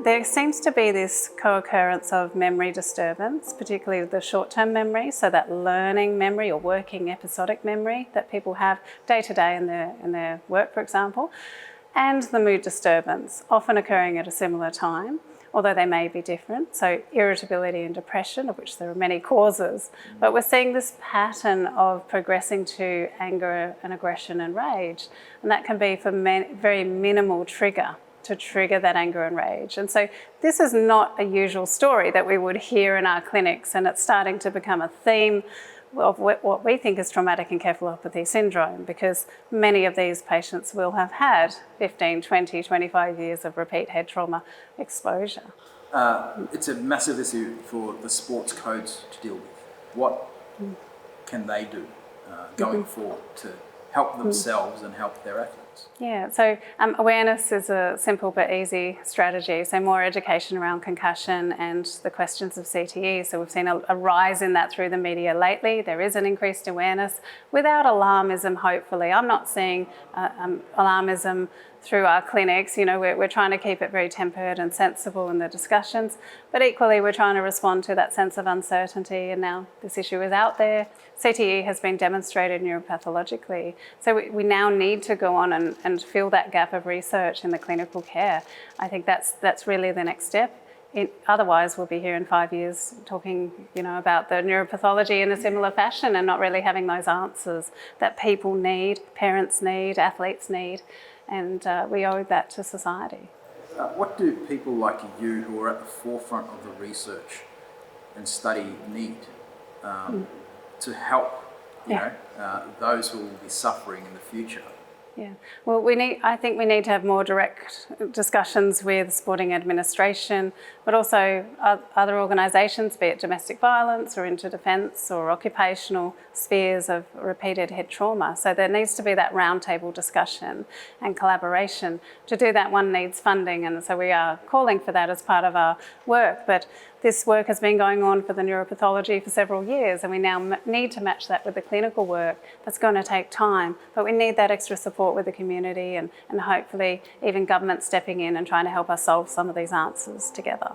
There seems to be this co-occurrence of memory disturbance, particularly the short-term memory, so that learning memory or working episodic memory that people have day to day in their work, for example, and the mood disturbance, often occurring at a similar time, although they may be different. So irritability and depression, of which there are many causes, but we're seeing this pattern of progressing to anger and aggression and rage, and that can be for very minimal trigger to trigger that anger and rage. And so this is not a usual story that we would hear in our clinics, and it's starting to become a theme of what we think is traumatic encephalopathy syndrome, because many of these patients will have had 15, 20, 25 years of repeat head trauma exposure. It's a massive issue for the sports codes to deal with. What can they do going forward to help themselves and help their athletes? Yeah, so awareness is a simple but easy strategy. So more education around concussion and the questions of CTE. So we've seen a rise in that through the media lately. There is an increased awareness without alarmism, hopefully. I'm not seeing alarmism through our clinics. You know, we're trying to keep it very tempered and sensible in the discussions, but equally we're trying to respond to that sense of uncertainty, and now this issue is out there. CTE has been demonstrated neuropathologically, so we now need to go on and fill that gap of research in the clinical care. I think that's really the next step. Otherwise, we'll be here in 5 years talking, about the neuropathology in a similar fashion and not really having those answers that people need, parents need, athletes need, and we owe that to society. What do people like you, who are at the forefront of the research and study, need to help those who will be suffering in the future? Yeah, well, I think we need to have more direct discussions with sporting administration, but also other organisations, be it domestic violence or interdefence or occupational spheres of repeated head trauma. So there needs to be that roundtable discussion and collaboration. To do that, one needs funding, and so we are calling for that as part of our work. But this work has been going on for the neuropathology for several years, and we now need to match that with the clinical work. That's going to take time, but we need that extra support with the community and hopefully even government stepping in and trying to help us solve some of these answers together.